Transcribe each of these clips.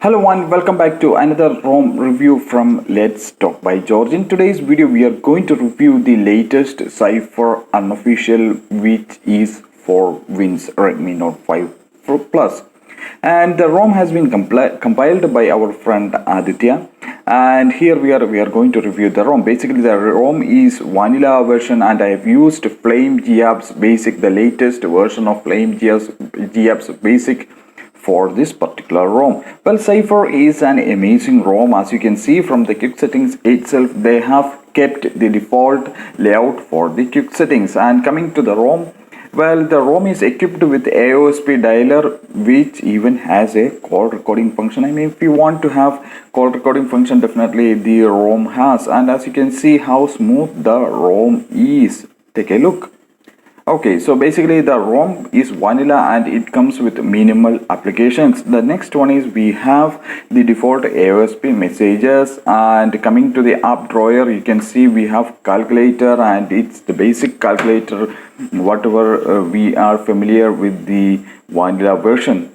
Hello and welcome back to another ROM review from Let's Talk by George. In today's video, we are going to review the latest Cipher Unofficial, which is for Wins Redmi Note 5 Plus. And the ROM has been compiled by our friend Aditya. And here we are going to review the ROM. Basically, the ROM is vanilla version, and I have used flamegapps basic, the latest version of flamegapps basic for this particular ROM. Well, Cipher is an amazing ROM. As you can see from the quick settings itself, they have kept the default layout for the quick settings. And coming to the ROM, well, the ROM is equipped with AOSP dialer, which even has a call recording function. I mean, if you want to have call recording function, definitely the ROM has. And as you can see how smooth the ROM is, take a look. Okay, so basically the ROM is vanilla and it comes with minimal applications. The next one is we have the default AOSP messages, and coming to the app drawer, you can see we have calculator, and it's the basic calculator, whatever we are familiar with the vanilla version.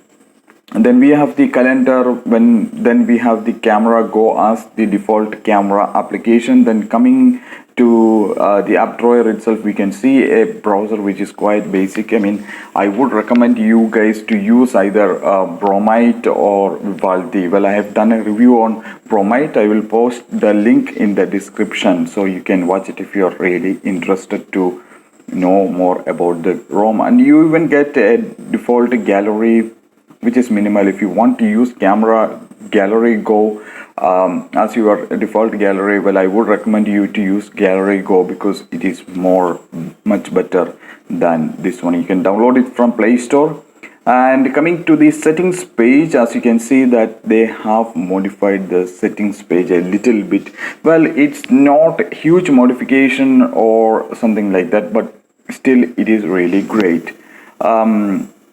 And then we have the calendar, then we have the camera go as the default camera application. Then coming to the app drawer itself, we can see a browser which is quite basic. I mean, I would recommend you guys to use either Bromite or Vivaldi. Well, I have done a review on Bromite. I will post the link in the description so you can watch it if you are really interested to know more about the ROM. And you even get a default gallery which is minimal. If you want to use camera gallery go as your default gallery, well, I would recommend you to use gallery go because it is much better than this one. You can download it from Play Store. And coming to the settings page, as you can see that they have modified the settings page a little bit. Well, it's not huge modification or something like that, but still it is really great.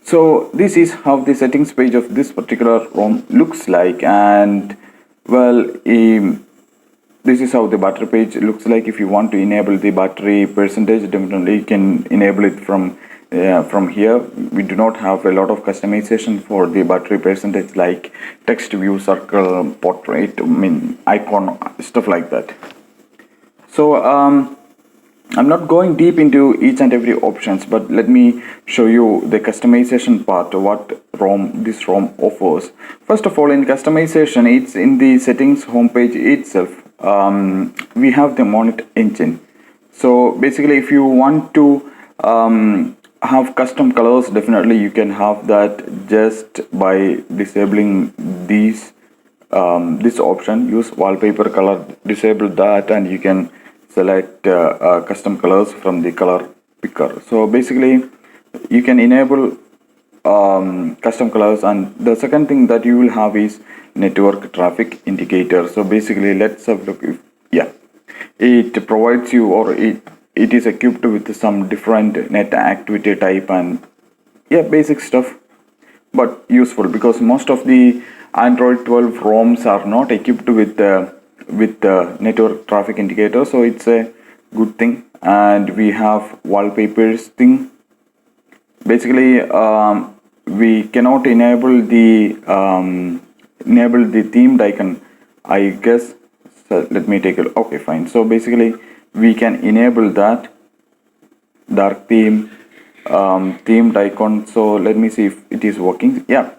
So this is how the settings page of this particular ROM looks like, and well, this is how the battery page looks like. If you want to enable the battery percentage, definitely you can enable it from here. We do not have a lot of customization for the battery percentage like text view, circle, portrait, I mean icon, stuff like that. So I'm not going deep into each and every options, but let me show you the customization part, what this ROM offers. First of all, in customization, it's in the settings homepage itself. We have the Monet engine. So basically, if you want to have custom colors, definitely you can have that just by disabling this option. Use wallpaper color, disable that, and you can select custom colors from the color picker. So basically you can enable custom colors. And the second thing that you will have is network traffic indicator. So basically let's have a look. It provides you, or it is equipped with some different net activity type, and basic stuff, but useful because most of the Android 12 ROMs are not equipped with the network traffic indicator, so it's a good thing. And we have wallpapers thing. Basically we cannot enable the themed icon, I guess. So let me take a look. Okay, fine. So basically we can enable that dark theme themed icon. So let me see if it is working. Yeah,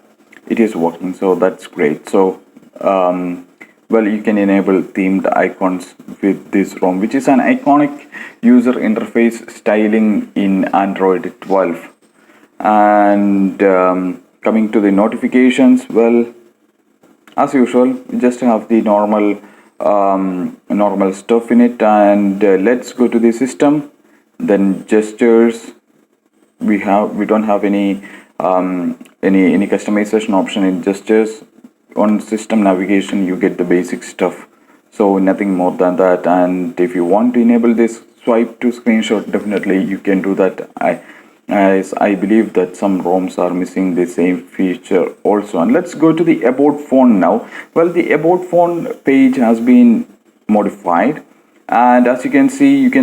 it is working, so that's great. So well, you can enable themed icons with this ROM, which is an iconic user interface styling in Android 12. And coming to the notifications, well, as usual, we just have the normal stuff in it. And let's go to the system. Then gestures, we don't have any customization option in gestures. On system navigation, you get the basic stuff, so nothing more than that. And if you want to enable this swipe to screenshot, definitely you can do that. I believe that some ROMs are missing the same feature also. And let's go to the about phone now. Well, the about phone page has been modified, and as you can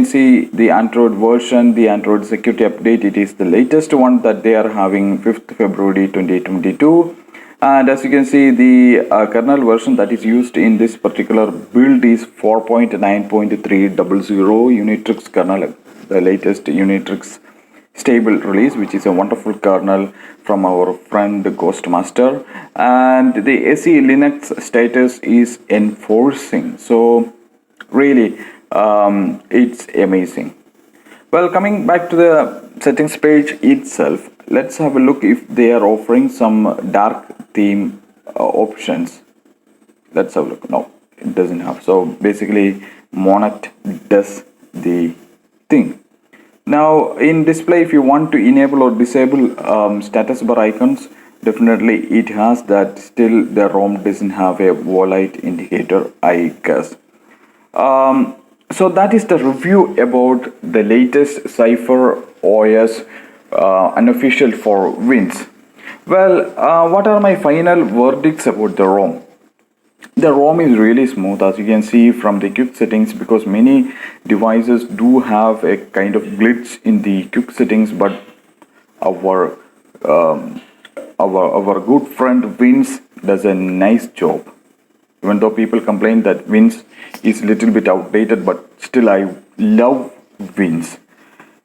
see the Android version, the Android security update. It is the latest one that they are having, 5th February 2022. And as you can see, the kernel version that is used in this particular build is 4.9.300 Unix kernel, the latest Unix stable release, which is a wonderful kernel from our friend Ghostmaster. And the SE Linux status is enforcing. So really, it's amazing. Well, coming back to the settings page itself, let's have a look if they are offering some dark theme options. Let's have a look. No, it doesn't have. So basically, Monet does the thing. Now in display, if you want to enable or disable status bar icons, definitely it has that. Still, the ROM doesn't have a light indicator, I guess. So that is the review about the latest Cipher OS unofficial for Wins. Well, what are my final verdicts about the ROM? The ROM is really smooth, as you can see from the quick settings, because many devices do have a kind of glitch in the quick settings, but our our good friend Wins does a nice job. Even though people complain that Wins is a little bit outdated, but still I love Wins.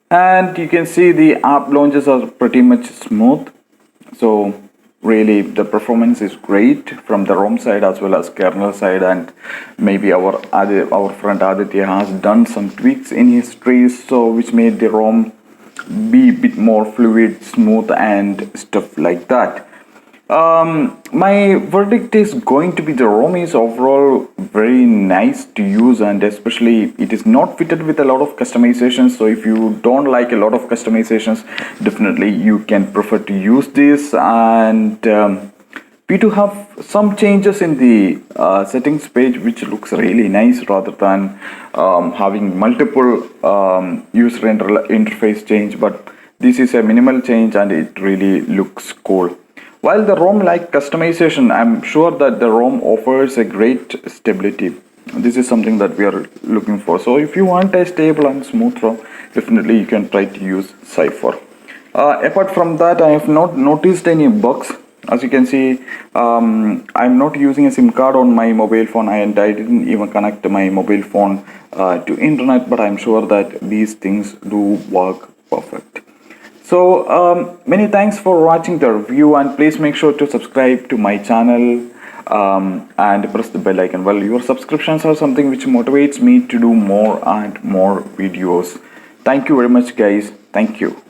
And you can see the app launches are pretty much smooth. So really the performance is great from the ROM side as well as kernel side, and maybe our friend Aditya has done some tweaks in his trees, so which made the ROM be a bit more fluid, smooth and stuff like that. My verdict is going to be the ROM is overall very nice to use, and especially it is not fitted with a lot of customizations. So if you don't like a lot of customizations, definitely you can prefer to use this. And we do have some changes in the settings page, which looks really nice rather than having multiple user interface change. But this is a minimal change and it really looks cool. While the ROM like customization, I'm sure that the ROM offers a great stability. This is something that we are looking for. So if you want a stable and smooth ROM, definitely you can try to use Cipher. Apart from that, I have not noticed any bugs. As you can see, I'm not using a SIM card on my mobile phone, and I didn't even connect my mobile phone to internet, but I'm sure that these things do work perfect. So many thanks for watching the review, and please make sure to subscribe to my channel and press the bell icon. Well, your subscriptions are something which motivates me to do more and more videos. Thank you very much, guys. Thank you.